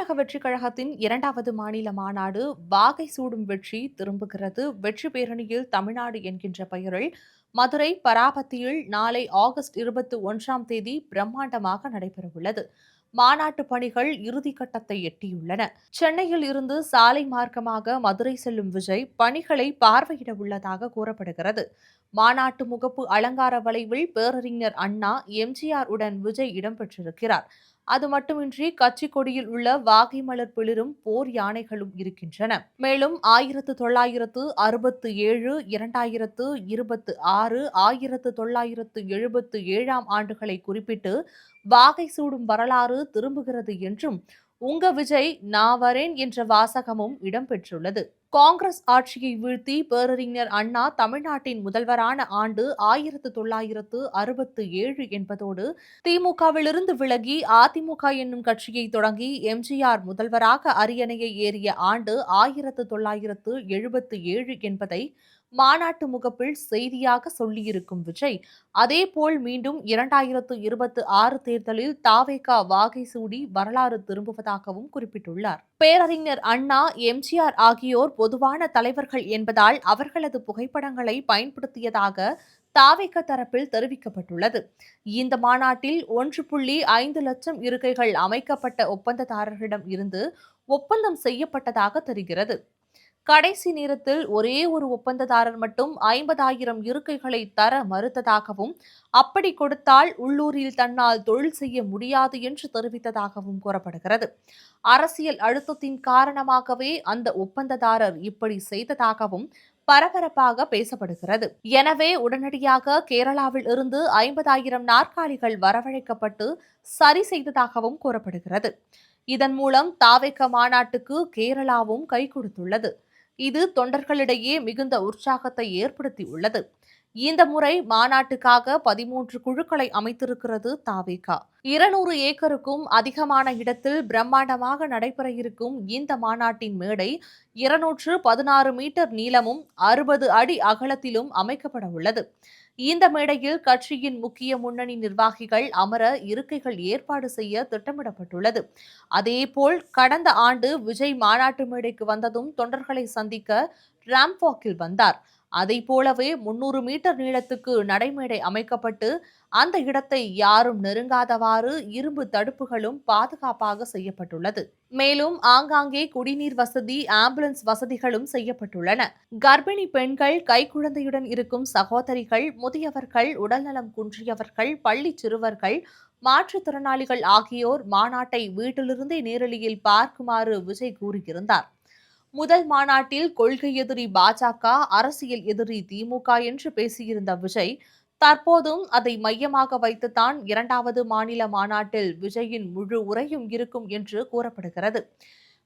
தமிழக வெற்றிக் கழகத்தின் 2வது மாநில மாநாடு வாகை சூடும் வெற்றி திரும்புகிறது. வெற்றி பேரணியில் தமிழ்நாடு என்கின்ற பெயரில் மதுரை பராபத்தியில் நாளை ஆகஸ்ட் 21ஆம் தேதி பிரம்மாண்டமாக நடைபெறவுள்ளது. மாநாட்டு பணிகள் இறுதிக்கட்டத்தை எட்டியுள்ளன. சென்னையில் இருந்து சாலை மார்க்கமாக மதுரை செல்லும் விஜய் பணிகளை பார்வையிட உள்ளதாக கூறப்படுகிறது. மாநாட்டு முகப்பு அலங்கார வளைவில் பேரறிஞர் அண்ணா, எம்ஜிஆர் உடன் விஜய் இடம்பெற்றிருக்கிறார். அது மட்டுமின்றி கட்சி கொடியில் உள்ள வாகை மலர் பிளிரும் போர் யானைகளும் இருக்கின்றன. மேலும் 1967, 2026, 1977ஆம் ஆண்டுகளை குறிப்பிட்டு வாகை சூடும் வரலாறு திரும்புகிறது என்றும் உங்க விஜய் நான் வரேன் என்ற வாசகமும் இடம்பெற்றுள்ளது. காங்கிரஸ் ஆட்சியை வீழ்த்தி பேரறிஞர் அண்ணா தமிழ்நாட்டின் முதல்வரான ஆண்டு 1967 என்பதோடு திமுகவிலிருந்து விலகி அதிமுக என்னும் கட்சியை தொடங்கி எம்ஜிஆர் முதல்வராக அரியணையை ஏறிய ஆண்டு 1977 என்பதை மாநாட்டு முகப்பில் செய்தியாக சொல்லியிருக்கும் விஜய், அதேபோல் மீண்டும் 2026 தேர்தலில் தாவேகா வாகை சூடி வரலாறு திரும்புவதாகவும் குறிப்பிட்டுள்ளார். பேரறிஞர் அண்ணா, எம்ஜிஆர் ஆகியோர் பொதுவான தலைவர்கள் என்பதால் அவர்களது புகைப்படங்களை பயன்படுத்தியதாக தாவேக தரப்பில் தெரிவிக்கப்பட்டுள்ளது. இந்த மாநாட்டில் 1.5 லட்சம் இருக்கைகள் அமைக்கப்பட்ட ஒப்பந்ததாரர்களிடம் இருந்து ஒப்பந்தம் செய்யப்பட்டதாக தெரிகிறது. கடைசி நேரத்தில் ஒரே ஒரு ஒப்பந்ததாரர் மட்டும் 50,000 இருக்கைகளை தர மறுத்ததாகவும், அப்படி கொடுத்தால் உள்ளூரில் தன்னால் தொழில் செய்ய முடியாது என்று தெரிவித்ததாகவும் கூறப்படுகிறது. அரசியல் அழுத்தத்தின் காரணமாகவே அந்த ஒப்பந்ததாரர் இப்படி செய்ததாகவும் பரபரப்பாக பேசப்படுகிறது. எனவே உடனடியாக கேரளாவில் இருந்து 50,000 நாற்காலிகள் வரவழைக்கப்பட்டு சரி செய்ததாகவும் கூறப்படுகிறது. இதன் மூலம் தாவேக மாநாட்டுக்கு கேரளாவும் கை கொடுத்துள்ளது. இது தொண்டர்களிடையே மிகுந்த உற்சாகத்தை ஏற்படுத்தியுள்ளது. இந்த முறை மாநாட்டுக்காக 13 குழுக்களை அமைத்திருக்கிறது தாவேகா. 200 ஏக்கருக்கும் அதிகமான இடத்தில் பிரம்மாண்டமாக நடைபெற இருக்கும் இந்த மாநாட்டின் மேடை 216 மீட்டர் நீளமும் 60 அடி அகலத்திலும் அமைக்கப்பட உள்ளது. இந்த மேடையில் கட்சியின் முக்கிய முன்னணி நிர்வாகிகள் அமர இருக்கைகள் ஏற்பாடு செய்ய திட்டமிடப்பட்டுள்ளது. அதேபோல் கடந்த ஆண்டு விஜய் மாநாட்டு மேடைக்கு வந்ததும் தொண்டர்களை சந்திக்க ராம்ப் வாக்கில் வந்தார். அதைப் போலவே 300 மீட்டர் நீளத்துக்கு நடைமேடை அமைக்கப்பட்டு அந்த இடத்தை யாரும் நெருங்காதவாறு இரும்பு தடுப்புகளும் பாதுகாப்பாக செய்யப்பட்டுள்ளது. மேலும் ஆங்காங்கே குடிநீர் வசதி, ஆம்புலன்ஸ் வசதிகளும் செய்யப்பட்டுள்ளன. கர்ப்பிணி பெண்கள், கைக்குழந்தையுடன் இருக்கும் சகோதரிகள், முதியவர்கள், உடல்நலம் குன்றியவர்கள், பள்ளி சிறுவர்கள், மாற்றுத்திறனாளிகள் ஆகியோர் மாநாட்டை வீட்டிலிருந்தே நேரலையில் பார்க்குமாறு விஜய் கூறியிருந்தார். முதல் மாநாட்டில் கொள்கை எதிரி பாஜக, அரசியல் எதிரி திமுக என்று பேசியிருந்த விஜய், தற்போதும் அதை மையமாக வைத்துத்தான் 2வது மாநில மாநாட்டில் விஜயின் முழு உரையும் இருக்கும் என்று கூறப்படுகிறது.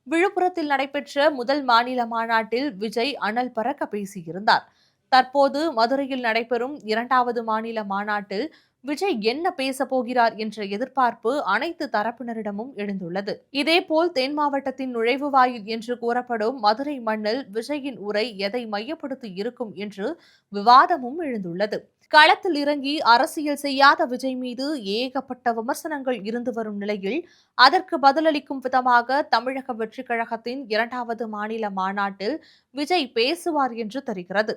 விழுப்புரத்தில் நடைபெற்ற முதல் மாநில மாநாட்டில் விஜய் அனல் பறக்க பேசியிருந்தார். தற்போது மதுரையில் நடைபெறும் 2வது மாநில மாநாட்டில் விஜய் என்ன பேசப் போகிறார் என்ற எதிர்பார்ப்பு அனைத்து தரப்பினரிடமும் எழுந்துள்ளது. இதேபோல் தென் மாவட்டத்தின் நுழைவு வாயில் என்று கூறப்படும் மதுரை மண்ணில் விஜயின் உரை எதை மையப்படுத்தி இருக்கும் என்று விவாதமும் எழுந்துள்ளது. களத்தில் இறங்கி அரசியல் செய்யாத விஜய் மீது ஏகப்பட்ட விமர்சனங்கள் இருந்து வரும் நிலையில் அதற்கு பதிலளிக்கும் விதமாக தமிழக வெற்றிக் கழகத்தின் 2வது மாநில மாநாட்டில் விஜய் பேசுவார் என்று தெரிகிறது.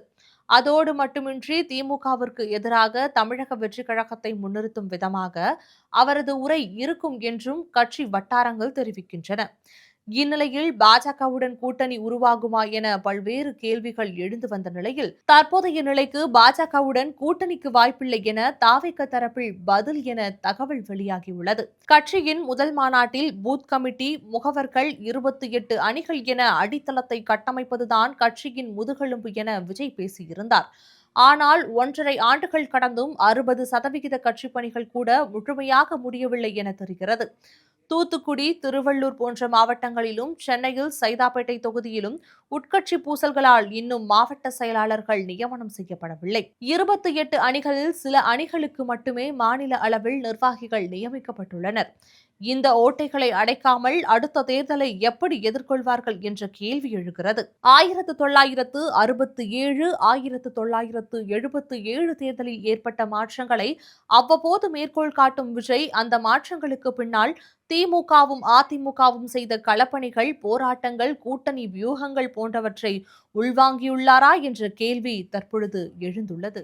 அதோடு மட்டுமின்றி திமுகவிற்கு எதிராக தமிழக வெற்றிக் கழகத்தை முன்னிறுத்தும் விதமாக அவரது உரை இருக்கும் என்றும் கட்சி வட்டாரங்கள் தெரிவிக்கின்றன. இந்நிலையில் பாஜகவுடன் கூட்டணி உருவாகுமா என பல்வேறு கேள்விகள் எழுந்து வந்த நிலையில் தற்போதைய நிலைக்கு பாஜகவுடன் கூட்டணிக்கு வாய்ப்பில்லை என தாவேக தரப்பில் பதில் என தகவல் வெளியாகியுள்ளது. கட்சியின் முதல் மாநாட்டில் பூத் கமிட்டி, முகவர்கள், 28 அணிகள் என அடித்தளத்தை கட்டமைப்பதுதான் கட்சியின் முதுகெலும்பு என விஜய் பேசியிருந்தார். ஆனால் 1.5 ஆண்டுகள் கடந்தும் 60% கட்சிப் பணிகள் கூட முழுமையாக முடியவில்லை என தெரிகிறது. தூத்துக்குடி, திருவள்ளூர் போன்ற மாவட்டங்களிலும், சென்னையில் சைதாப்பேட்டை தொகுதியிலும் உட்கட்சி பூசல்களால் இன்னும் மாவட்ட செயலாளர்கள் நியமனம் செய்யப்படவில்லை. 28 அணிகளில் சில அணிகளுக்கு மட்டுமே மாநில அளவில் நிர்வாகிகள் நியமிக்கப்பட்டுள்ளனர். இந்த ஓட்டைகளை அடைக்காமல் அடுத்த தேர்தலை எப்படி எதிர்கொள்வார்கள் என்ற கேள்வி எழுகிறது. 1967, 1977 தேர்தலில் ஏற்பட்ட மாற்றங்களை அவ்வப்போது மேற்கோள் காட்டும் விஜய், அந்த மாற்றங்களுக்கு பின்னால் திமுகவும் அதிமுகவும் செய்த களப்பணிகள், போராட்டங்கள், கூட்டணி வியூகங்கள் போன்றவற்றை உள்வாங்கியுள்ளாரா என்ற கேள்வி தற்பொழுது எழுந்துள்ளது.